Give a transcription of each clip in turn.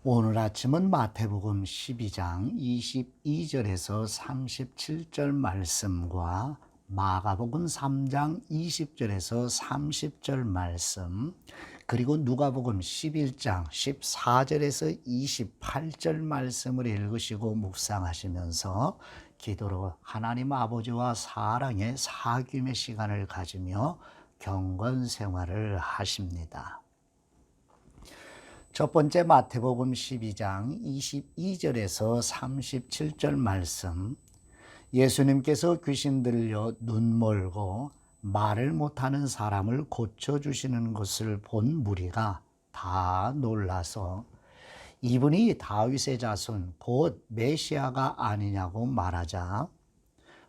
오늘 아침은 마태복음 12장 22절에서 37절 말씀과 마가복음 3장 20절에서 30절 말씀, 그리고 누가복음 11장 14절에서 28절 말씀을 읽으시고 묵상하시면서 기도로 하나님 아버지와 사랑의 사귐의 시간을 가지며 경건 생활을 하십니다. 첫 번째 마태복음 12장 22절에서 37절 말씀, 예수님께서 귀신 들려 눈 멀고 말을 못하는 사람을 고쳐주시는 것을 본 무리가 다 놀라서 이분이 다윗의 자손 곧 메시아가 아니냐고 말하자,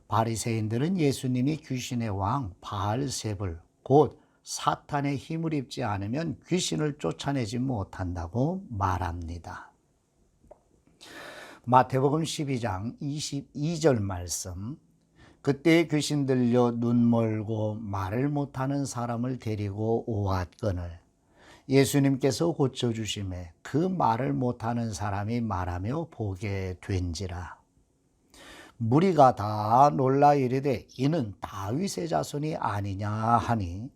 바리새인들은 예수님이 귀신의 왕 바알세불 곧 사탄의 힘을 입지 않으면 귀신을 쫓아내지 못한다고 말합니다. 마태복음 12장 22절 말씀, 그때 귀신 들려 눈 멀고 말을 못하는 사람을 데리고 오았거늘 예수님께서 고쳐주심에 그 말을 못하는 사람이 말하며 보게 된지라. 무리가 다 놀라 이르되 이는 다윗의 자손이 아니냐 하니,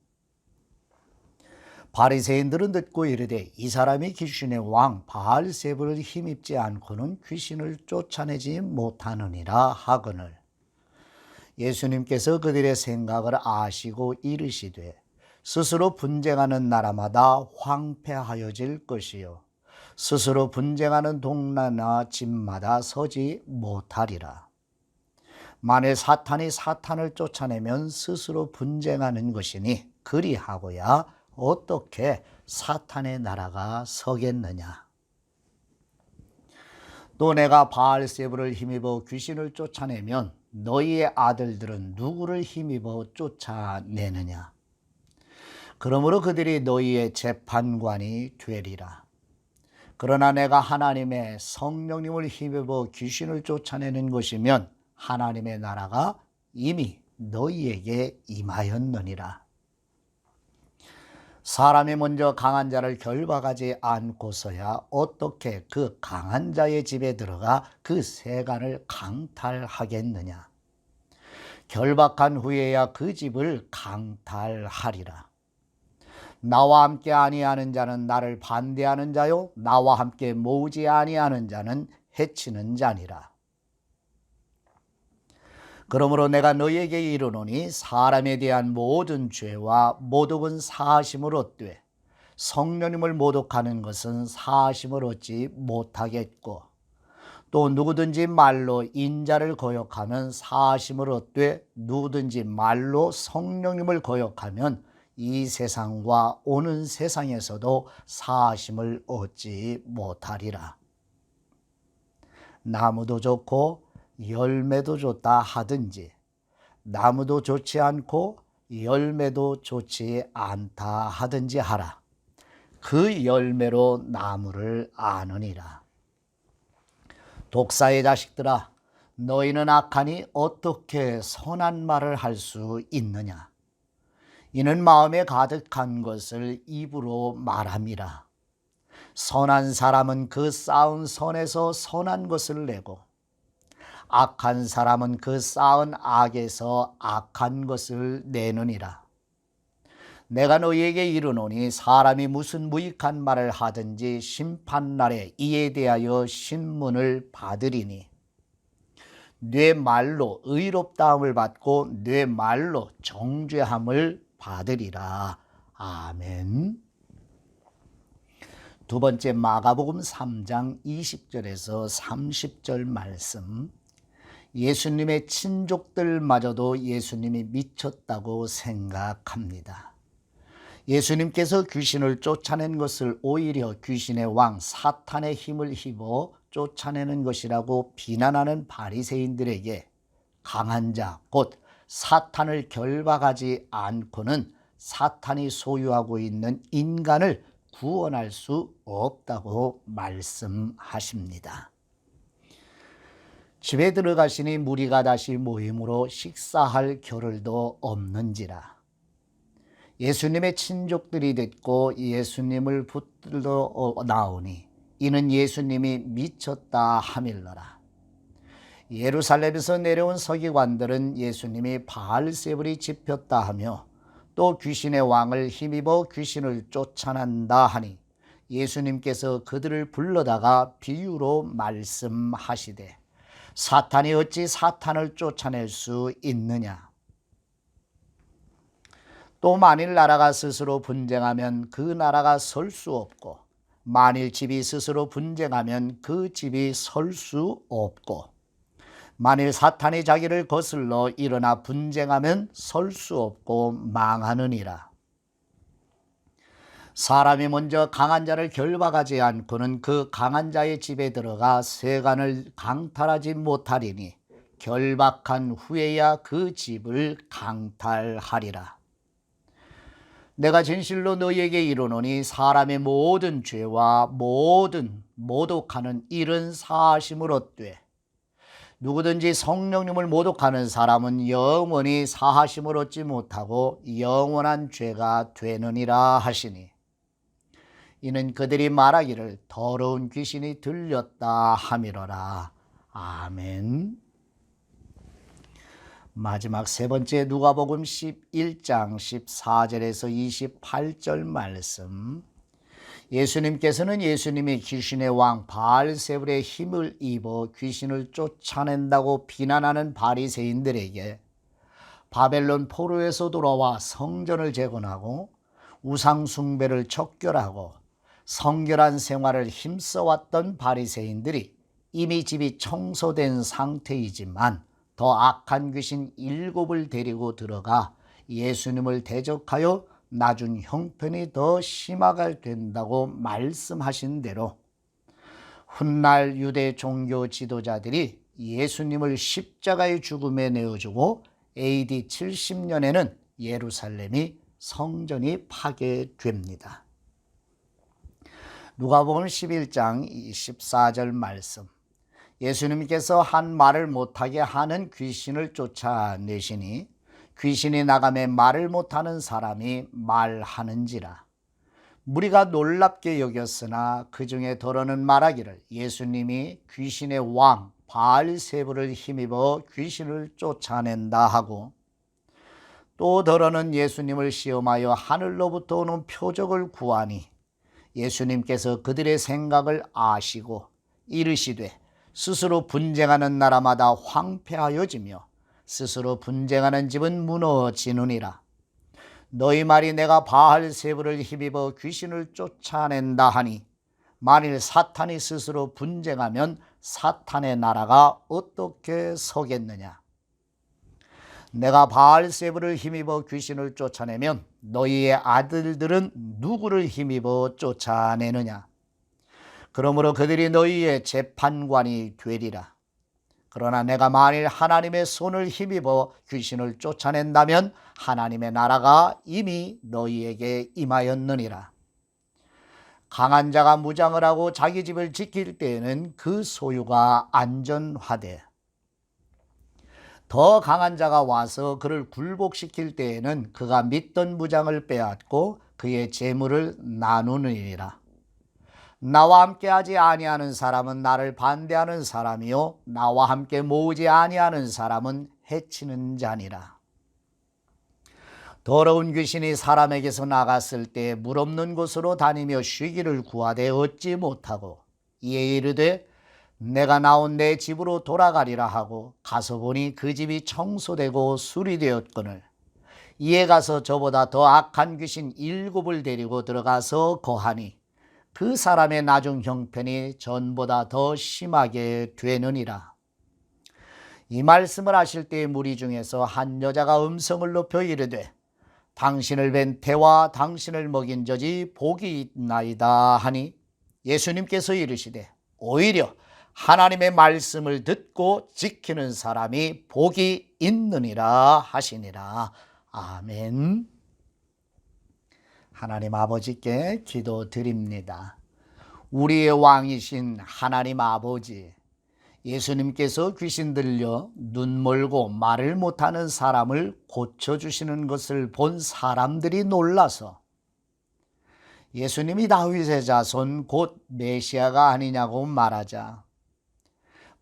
바리새인들은 듣고 이르되 이 사람이 귀신의 왕 바알세불을 힘입지 않고는 귀신을 쫓아내지 못하느니라 하거늘, 예수님께서 그들의 생각을 아시고 이르시되 스스로 분쟁하는 나라마다 황폐하여질 것이요 스스로 분쟁하는 동네나 집마다 서지 못하리라. 만일 사탄이 사탄을 쫓아내면 스스로 분쟁하는 것이니 그리하고야 어떻게 사탄의 나라가 서겠느냐. 또 내가 바알세불을 힘입어 귀신을 쫓아내면 너희의 아들들은 누구를 힘입어 쫓아내느냐. 그러므로 그들이 너희의 재판관이 되리라. 그러나 내가 하나님의 성령님을 힘입어 귀신을 쫓아내는 것이면 하나님의 나라가 이미 너희에게 임하였느니라. 사람이 먼저 강한 자를 결박하지 않고서야 어떻게 그 강한 자의 집에 들어가 그 세간을 강탈하겠느냐. 결박한 후에야 그 집을 강탈하리라. 나와 함께 아니하는 자는 나를 반대하는 자요 나와 함께 모으지 아니하는 자는 해치는 자니라. 그러므로 내가 너희에게 이르노니 사람에 대한 모든 죄와 모독은 사하심을 얻되 성령님을 모독하는 것은 사하심을 얻지 못하겠고, 또 누구든지 말로 인자를 거역하면 사하심을 얻되 누구든지 말로 성령님을 거역하면 이 세상과 오는 세상에서도 사하심을 얻지 못하리라. 나무도 좋고 열매도 좋다 하든지 나무도 좋지 않고 열매도 좋지 않다 하든지 하라. 그 열매로 나무를 아느니라. 독사의 자식들아, 너희는 악하니 어떻게 선한 말을 할 수 있느냐. 이는 마음에 가득한 것을 입으로 말함이라. 선한 사람은 그 쌓은 선에서 선한 것을 내고 악한 사람은 그 쌓은 악에서 악한 것을 내느니라. 내가 너희에게 이르노니 사람이 무슨 무익한 말을 하든지 심판날에 이에 대하여 신문을 받으리니 내 말로 의롭다함을 받고 내 말로 정죄함을 받으리라. 아멘. 두 번째 마가복음 3장 20절에서 30절 말씀, 예수님의 친족들마저도 예수님이 미쳤다고 생각합니다. 예수님께서 귀신을 쫓아낸 것을 오히려 귀신의 왕 사탄의 힘을 입어 쫓아내는 것이라고 비난하는 바리새인들에게 강한 자, 곧 사탄을 결박하지 않고는 사탄이 소유하고 있는 인간을 구원할 수 없다고 말씀하십니다. 집에 들어가시니 무리가 다시 모임으로 식사할 겨를도 없는지라. 예수님의 친족들이 듣고 예수님을 붙들어 나오니 이는 예수님이 미쳤다 함일러라. 예루살렘에서 내려온 서기관들은 예수님이 바알세불이 집혔다 하며 또 귀신의 왕을 힘입어 귀신을 쫓아낸다 하니 예수님께서 그들을 불러다가 비유로 말씀하시되 사탄이 어찌 사탄을 쫓아낼 수 있느냐. 또 만일 나라가 스스로 분쟁하면 그 나라가 설 수 없고 만일 집이 스스로 분쟁하면 그 집이 설 수 없고 만일 사탄이 자기를 거슬러 일어나 분쟁하면 설 수 없고 망하느니라. 사람이 먼저 강한 자를 결박하지 않고는 그 강한 자의 집에 들어가 세간을 강탈하지 못하리니 결박한 후에야 그 집을 강탈하리라. 내가 진실로 너희에게 이르노니 사람의 모든 죄와 모든 모독하는 일은 사하심을 얻되 누구든지 성령님을 모독하는 사람은 영원히 사하심을 얻지 못하고 영원한 죄가 되느니라 하시니 이는 그들이 말하기를 더러운 귀신이 들렸다 함이로라. 아멘. 마지막 세 번째 누가복음 11장 14절에서 28절 말씀. 예수님께서는 예수님이 귀신의 왕 바알세불의 힘을 입어 귀신을 쫓아낸다고 비난하는 바리새인들에게 바벨론 포로에서 돌아와 성전을 재건하고 우상 숭배를 척결하고 성결한 생활을 힘써왔던 바리새인들이 이미 집이 청소된 상태이지만 더 악한 귀신 7을 데리고 들어가 예수님을 대적하여 나중 형편이 더 심하게 된다고 말씀하신 대로 훗날 유대 종교 지도자들이 예수님을 십자가의 죽음에 내어주고 AD 70년에는 예루살렘이 성전이 파괴됩니다. 누가복음 11장 14절 말씀. 예수님께서 한 말을 못하게 하는 귀신을 쫓아내시니 귀신이 나가매 말을 못하는 사람이 말하는지라. 무리가 놀랍게 여겼으나 그 중에 더러는 말하기를 예수님이 귀신의 왕 바알세불을 힘입어 귀신을 쫓아낸다 하고 또 더러는 예수님을 시험하여 하늘로부터 오는 표적을 구하니 예수님께서 그들의 생각을 아시고 이르시되 스스로 분쟁하는 나라마다 황폐하여지며 스스로 분쟁하는 집은 무너지느니라. 너희 말이 내가 바알세불을 힘입어 귀신을 쫓아낸다 하니 만일 사탄이 스스로 분쟁하면 사탄의 나라가 어떻게 서겠느냐. 내가 바알세불을 힘입어 귀신을 쫓아내면 너희의 아들들은 누구를 힘입어 쫓아내느냐. 그러므로 그들이 너희의 재판관이 되리라. 그러나 내가 만일 하나님의 손을 힘입어 귀신을 쫓아낸다면 하나님의 나라가 이미 너희에게 임하였느니라. 강한 자가 무장을 하고 자기 집을 지킬 때에는 그 소유가 안전하되 더 강한 자가 와서 그를 굴복시킬 때에는 그가 믿던 무장을 빼앗고 그의 재물을 나누느니라. 나와 함께하지 아니하는 사람은 나를 반대하는 사람이요 나와 함께 모으지 아니하는 사람은 해치는 자니라. 더러운 귀신이 사람에게서 나갔을 때 물 없는 곳으로 다니며 쉬기를 구하되 얻지 못하고 이에 이르되 내가 나온 내 집으로 돌아가리라 하고 가서 보니 그 집이 청소되고 수리되었거늘 이에 가서 저보다 더 악한 귀신 7을 데리고 들어가서 거하니 그 사람의 나중 형편이 전보다 더 심하게 되느니라. 이 말씀을 하실 때의 무리 중에서 한 여자가 음성을 높여 이르되 당신을 뵌 태와 당신을 먹인 젖이 복이 있나이다 하니 예수님께서 이르시되 오히려 하나님의 말씀을 듣고 지키는 사람이 복이 있느니라 하시니라. 아멘. 하나님 아버지께 기도드립니다. 우리의 왕이신 하나님 아버지, 예수님께서 귀신 들려 눈 멀고 말을 못하는 사람을 고쳐주시는 것을 본 사람들이 놀라서 예수님이 다윗의 자손 곧 메시아가 아니냐고 말하자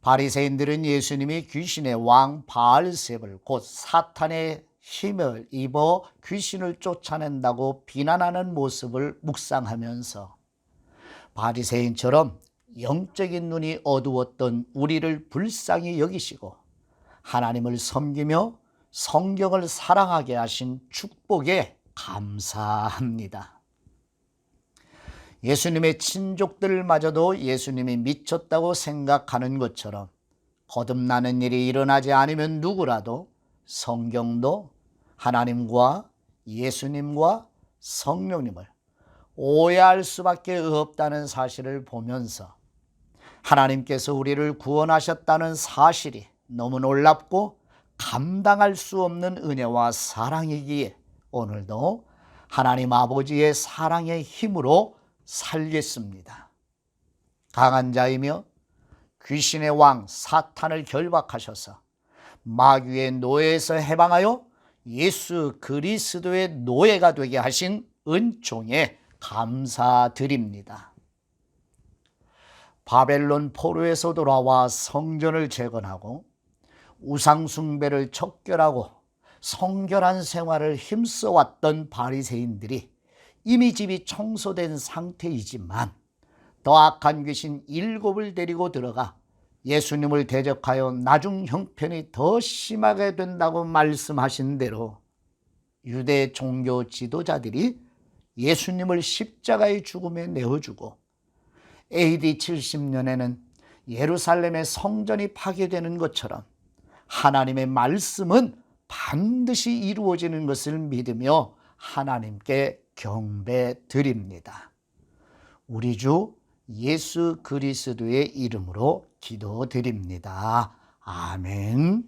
바리새인들은 예수님이 귀신의 왕 바알세불 곧 사탄의 힘을 입어 귀신을 쫓아낸다고 비난하는 모습을 묵상하면서 바리새인처럼 영적인 눈이 어두웠던 우리를 불쌍히 여기시고 하나님을 섬기며 성경을 사랑하게 하신 축복에 감사합니다. 예수님의 친족들마저도 예수님이 미쳤다고 생각하는 것처럼 거듭나는 일이 일어나지 않으면 누구라도 성경도 하나님과 예수님과 성령님을 오해할 수밖에 없다는 사실을 보면서 하나님께서 우리를 구원하셨다는 사실이 너무 놀랍고 감당할 수 없는 은혜와 사랑이기에 오늘도 하나님 아버지의 사랑의 힘으로 살겠습니다. 강한 자이며 귀신의 왕 사탄을 결박하셔서 마귀의 노예에서 해방하여 예수 그리스도의 노예가 되게 하신 은총에 감사드립니다. 바벨론 포로에서 돌아와 성전을 재건하고 우상숭배를 척결하고 성결한 생활을 힘써왔던 바리새인들이 이미 집이 청소된 상태이지만 더 악한 귀신 7을 데리고 들어가 예수님을 대적하여 나중 형편이 더 심하게 된다고 말씀하신 대로 유대 종교 지도자들이 예수님을 십자가의 죽음에 내어주고 AD 70년에는 예루살렘의 성전이 파괴되는 것처럼 하나님의 말씀은 반드시 이루어지는 것을 믿으며 하나님께 경배드립니다. 우리 주 예수 그리스도의 이름으로 기도드립니다. 아멘.